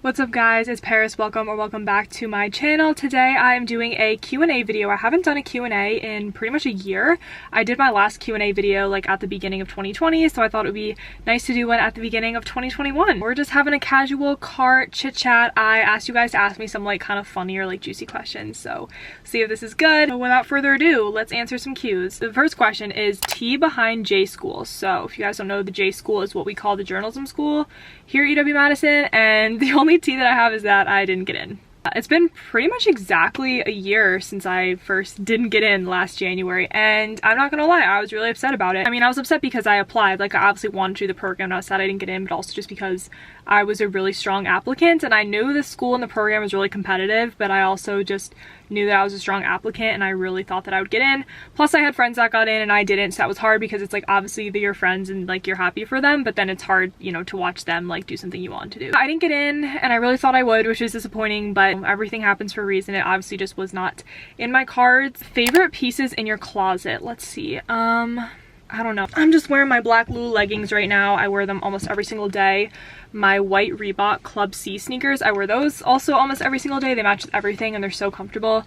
What's up guys, it's Paris. Welcome back to my channel. Today I am doing a Q&A video. I haven't done a Q&A in pretty much a year. I did my last Q&A video like at the beginning of 2020, so I thought it would be nice to do one at the beginning of 2021. We're just having a casual car chit chat. I asked you guys to ask me some like kind of funny or like juicy questions, so see if this is good. So without further ado, let's answer some Q's. The first question is T behind J school. So if you guys don't know, the J school is what we call the journalism school here at UW-Madison, and the only tea that I have is that I didn't get in. It's been pretty much exactly a year since I first didn't get in last January, and I'm not gonna lie, I was really upset about it. I mean, I was upset because I applied, like I obviously wanted to do the program, not sad I didn't get in, but also just because I was a really strong applicant, and I knew the school and the program was really competitive, but I also just knew that I was a strong applicant and I really thought that I would get in. Plus I had friends that got in and I didn't, so that was hard because it's like obviously they're your friends and like you're happy for them, but then it's hard, you know, to watch them like do something you want to do. I didn't get in and I really thought I would, which was disappointing, but everything happens for a reason. It obviously just was not in my cards. Favorite pieces in your closet? Let's see. I don't know. I'm just wearing my black Lulu leggings right now. I wear them almost every single day. My white Reebok Club C sneakers, I wear those also almost every single day. They match with everything and they're so comfortable.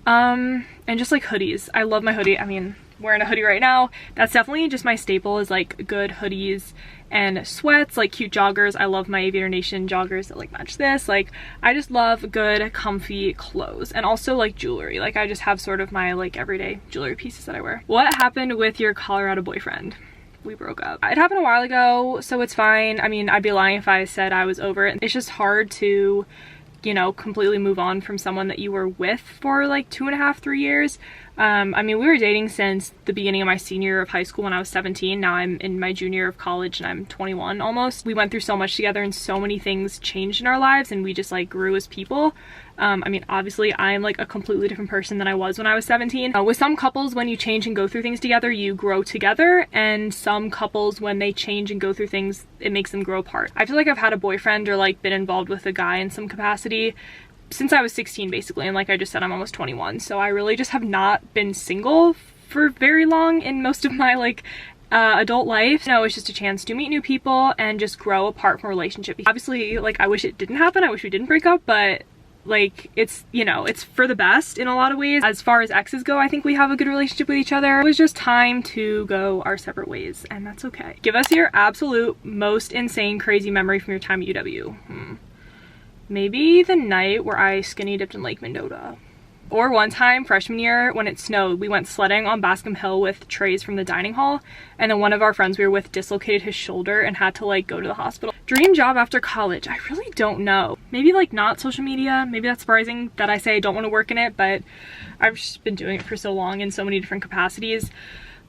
And just like hoodies. I love my hoodie. I mean, wearing a hoodie right now. That's definitely just my staple, is like good hoodies and sweats, like cute joggers. I love my Aviator Nation joggers that like match this. Like I just love good comfy clothes, and also like jewelry. Like I just have sort of my like everyday jewelry pieces that I wear. What happened with your Colorado boyfriend? We broke up. It happened a while ago, so it's fine. I mean, I'd be lying if I said I was over it. It's just hard to, you know, completely move on from someone that you were with for like 2.5, 3 years. I mean, we were dating since the beginning of my senior year of high school when I was 17. Now I'm in my junior year of college and I'm 21 almost. We went through so much together and so many things changed in our lives and we just like grew as people. I mean, obviously I'm like a completely different person than I was when I was 17. With some couples, when you change and go through things together, you grow together, and some couples, when they change and go through things, it makes them grow apart. I feel like I've had a boyfriend or like been involved with a guy in some capacity since I was 16 basically, and like I just said, I'm almost 21, so I really just have not been single for very long in most of my like adult life. No, it's just a chance to meet new people and just grow apart from a relationship. Obviously, like I wish it didn't happen, I wish we didn't break up, but like it's, you know, it's for the best in a lot of ways. As far as exes go, I think we have a good relationship with each other. It was just time to go our separate ways, and that's okay. Give us your absolute most insane crazy memory from your time at UW. Maybe the night where I skinny dipped in Lake Mendota. Or one time freshman year when it snowed, we went sledding on Bascom Hill with trays from the dining hall, and then one of our friends we were with dislocated his shoulder and had to like go to the hospital. Dream job after college? I really don't know. Maybe like not social media. Maybe that's surprising that I say I don't want to work in it, but I've just been doing it for so long in so many different capacities.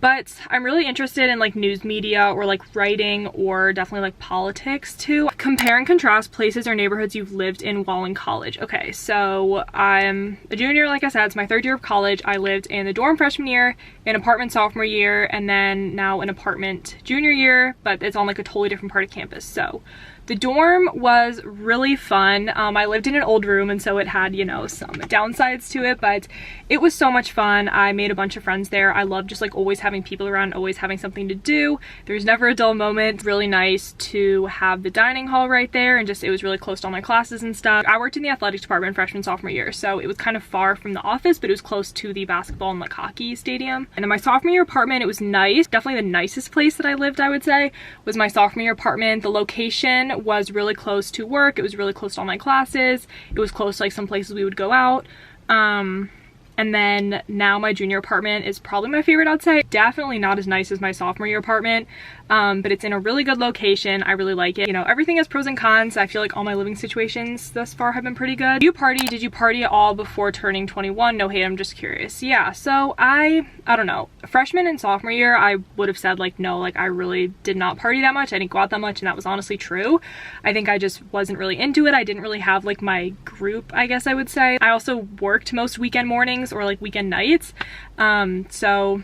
But I'm really interested in like news media or like writing, or definitely like politics too. Compare and contrast places or neighborhoods you've lived in while in college. Okay, so I'm a junior, like I said, it's my 3rd year of college. I lived in the dorm freshman year, an apartment sophomore year, and then now an apartment junior year, but it's on like a totally different part of campus. So the dorm was really fun. I lived in an old room, and so it had, you know, some downsides to it, but it was so much fun. I made a bunch of friends there. I love just like always having people around, always having something to do. There's never a dull moment. Really nice to have the dining hall right there, and just it was really close to all my classes and stuff. I worked in the athletics department freshman sophomore year, so it was kind of far from the office, but it was close to the basketball and like hockey stadium. And then my sophomore year apartment, it was nice. Definitely the nicest place that I lived, I would say, was my sophomore year apartment. The location was really close to work. It was really close to all my classes. It was close to like some places we would go out. And then now my junior apartment is probably my favorite, I'd say. Definitely not as nice as my sophomore year apartment, but it's in a really good location. I really like it. You know, everything has pros and cons. I feel like all my living situations thus far have been pretty good. Did you party at all before turning 21? No hate, I'm just curious. Yeah, so I don't know. Freshman and sophomore year, I would have said like no, like I really did not party that much. I didn't go out that much, and that was honestly true. I think I just wasn't really into it. I didn't really have like my group, I guess I would say. I also worked most weekend mornings or like weekend nights, so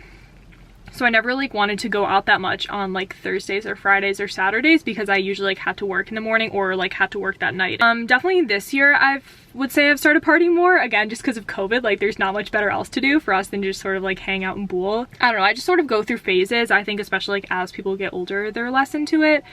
I never like wanted to go out that much on like Thursdays or Fridays or Saturdays, because I usually like had to work in the morning or like had to work that night. Definitely this year I would say I've started partying more, again just because of COVID. Like there's not much better else to do for us than just sort of like hang out and bool. I don't know, I just sort of go through phases. I think especially like as people get older they're less into it.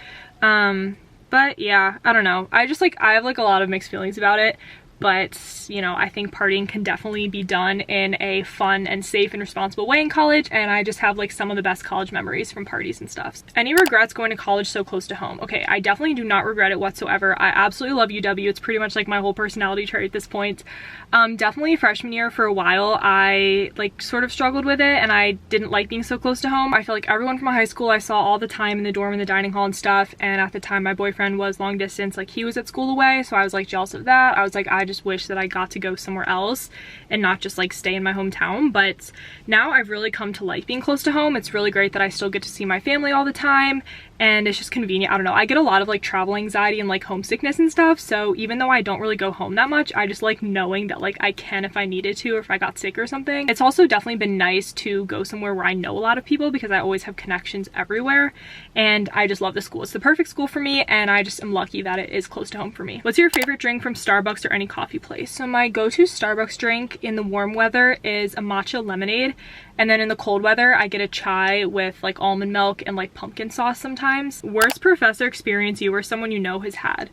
But yeah, I don't know. I have like a lot of mixed feelings about it. But, you know, I think partying can definitely be done in a fun and safe and responsible way in college, and I just have like some of the best college memories from parties and stuff. Any regrets going to college so close to home? Okay, I definitely do not regret it whatsoever. I absolutely love UW. It's pretty much like my whole personality trait at this point. Definitely freshman year for a while, I like sort of struggled with it, and I didn't like being so close to home. I feel like everyone from my high school I saw all the time in the dorm, in the dining hall and stuff, and at the time my boyfriend was long distance, like he was at school away, so I was like jealous of that. I was like, I just wish that I got to go somewhere else and not just like stay in my hometown. But now I've really come to like being close to home. It's really great that I still get to see my family all the time, and it's just convenient. I don't know, I get a lot of like travel anxiety and like homesickness and stuff, so even though I don't really go home that much, I just like knowing that like I can if I needed to, or if I got sick or something. It's also definitely been nice to go somewhere where I know a lot of people, because I always have connections everywhere, and I just love the school. It's the perfect school for me, and I just am lucky that it is close to home for me. What's your favorite drink from Starbucks or any coffee place? So my go-to Starbucks drink in the warm weather is a matcha lemonade, and then in the cold weather I get a chai with like almond milk and like pumpkin sauce sometimes. Worst professor experience you or someone you know has had?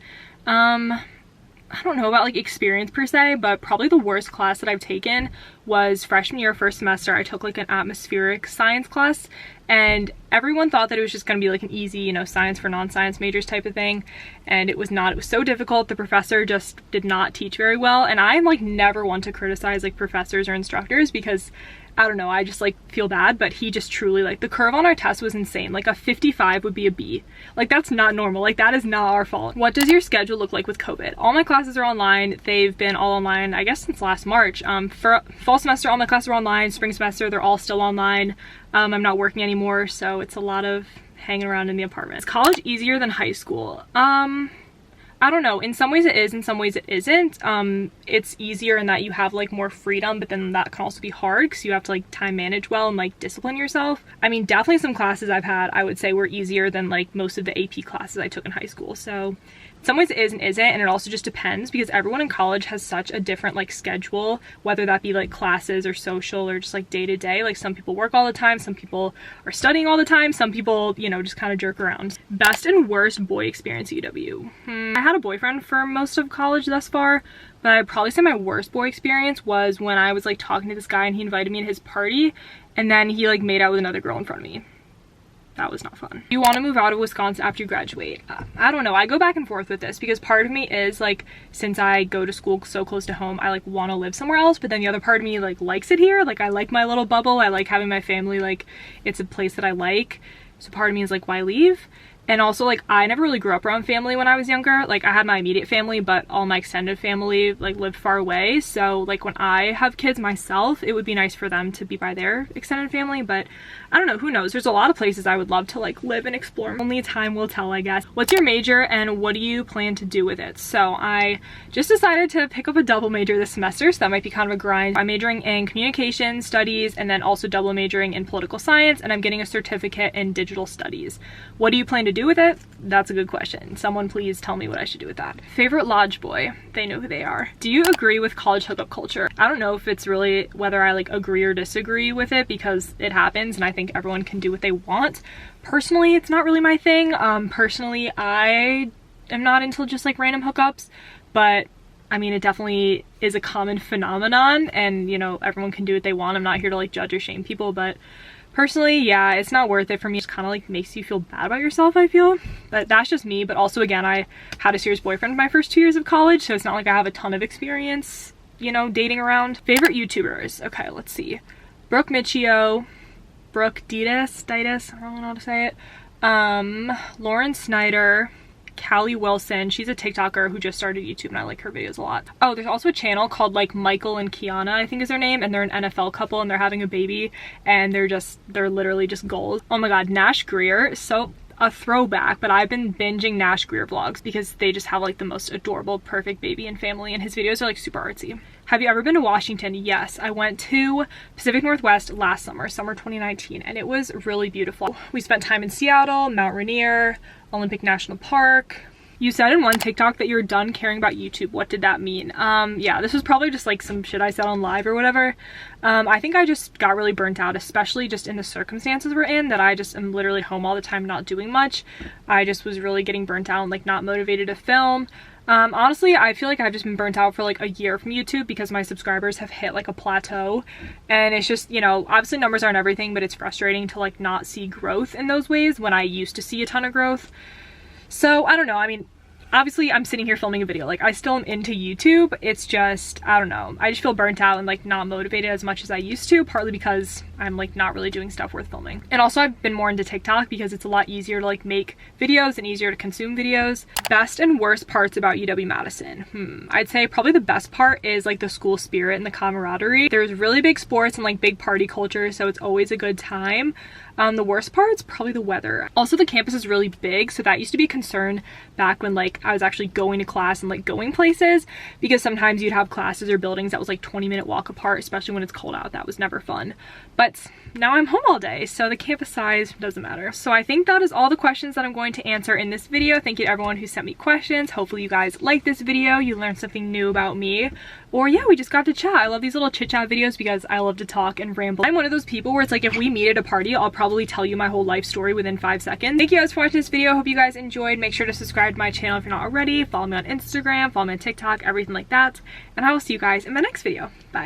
I don't know about like experience per se, but probably the worst class that I've taken was freshman year, first semester. I took like an atmospheric science class, and everyone thought that it was just going to be like an easy, you know, science for non-science majors type of thing, and it was not. It was so difficult. The professor just did not teach very well, and I'm like never one to criticize like professors or instructors, because I don't know, I just like feel bad, but he just truly, like the curve on our test was insane. Like a 55 would be a B. Like that's not normal. Like that is not our fault. What does your schedule look like with COVID? All my classes are online. They've been all online, I guess, since last March. For fall semester, all my classes are online. Spring semester, they're all still online. I'm not working anymore, so it's a lot of hanging around in the apartment. Is college easier than high school? I don't know, in some ways it is, in some ways it isn't. It's easier in that you have like more freedom, but then that can also be hard because you have to like time manage well and like discipline yourself. I mean, definitely some classes I've had I would say were easier than like most of the AP classes I took in high school. So in some ways it is and isn't, and it also just depends, because everyone in college has such a different like schedule, whether that be like classes or social or just like day to day. Like some people work all the time, some people are studying all the time, some people, you know, just kind of jerk around. Best and worst boy experience at UW? I had a boyfriend for most of college thus far, but I'd probably say my worst boy experience was when I was like talking to this guy and he invited me to his party, and then he like made out with another girl in front of me. That was not fun. Do you want to move out of Wisconsin after you graduate? I don't know. I go back and forth with this, because part of me is like, since I go to school so close to home, I like want to live somewhere else, but then the other part of me like likes it here. Like I like my little bubble. I like having my family. Like it's a place that I like. So part of me is like, why leave? And also, like, I never really grew up around family when I was younger. Like, I had my immediate family, but all my extended family, like, lived far away. So, like, when I have kids myself, it would be nice for them to be by their extended family. But I don't know, who knows? There's a lot of places I would love to, like, live and explore. Only time will tell, I guess. What's your major and what do you plan to do with it? So, I just decided to pick up a double major this semester, so that might be kind of a grind. I'm majoring in communication studies and then also double majoring in political science, and I'm getting a certificate in digital studies. What do you plan to do with it? That's a good question. Someone please tell me what I should do with that. Favorite lodge boy? They know who they are. Do you agree with college hookup culture? I don't know if it's really whether I like agree or disagree with it, because it happens and I think everyone can do what they want. Personally, it's not really my thing. Personally, I am not into just like random hookups, but I mean, it definitely is a common phenomenon, and you know, everyone can do what they want. I'm not here to like judge or shame people, but personally, yeah, it's not worth it for me. It just kind of like makes you feel bad about yourself, I feel. But that's just me. But also, again, I had a serious boyfriend my first 2 years of college, so it's not like I have a ton of experience, you know, dating around. Favorite YouTubers? Okay, let's see. Brooke Michio, Brooke Ditas, I don't know how to say it. Lauren Snyder, Callie Wilson. She's a TikToker who just started YouTube, and I like her videos a lot. Oh, there's also a channel called like Michael and Kiana, I think is their name, and they're an NFL couple and they're having a baby, and they're literally just goals. Oh my god, Nash Greer, so a throwback, but I've been binging Nash Greer vlogs because they just have like the most adorable, perfect baby and family, and his videos are like super artsy. Have you ever been to Washington? Yes, I went to Pacific Northwest last summer 2019, and it was really beautiful. We spent time in Seattle, Mount Rainier, Olympic National Park, You said in one TikTok that you're done caring about YouTube. What did that mean? Yeah, this was probably just like some shit I said on live or whatever. I think I just got really burnt out, especially just in the circumstances we're in, that I just am literally home all the time not doing much. I just was really getting burnt out and like not motivated to film. Honestly, I feel like I've just been burnt out for like a year from YouTube because my subscribers have hit like a plateau, and it's just, you know, obviously numbers aren't everything, but it's frustrating to like not see growth in those ways when I used to see a ton of growth. So I don't know, I mean, obviously I'm sitting here filming a video, like I still am into YouTube, it's just, I don't know, I just feel burnt out and like not motivated as much as I used to, partly because I'm like not really doing stuff worth filming. And also I've been more into TikTok because it's a lot easier to like make videos and easier to consume videos. Best and worst parts about UW-Madison. I'd say probably the best part is like the school spirit and the camaraderie. There's really big sports and like big party culture, so it's always a good time. The worst part's probably the weather. Also, the campus is really big, so that used to be a concern back when like I was actually going to class and like going places, because sometimes you'd have classes or buildings that was like 20-minute walk apart, especially when it's cold out. That was never fun. But now I'm home all day, so the campus size doesn't matter. So I think that is all the questions that I'm going to answer in this video. Thank you to everyone who sent me questions. Hopefully you guys liked this video, you learned something new about me, or yeah, we just got to chat. I love these little chit chat videos because I love to talk and ramble. I'm one of those people where it's like if we meet at a party, I'll probably tell you my whole life story within 5 seconds. Thank you guys for watching this video. Hope you guys enjoyed. Make sure to subscribe to my channel if you're not already. Follow me on Instagram, follow me on TikTok, everything like that. And I will see you guys in my next video. Bye.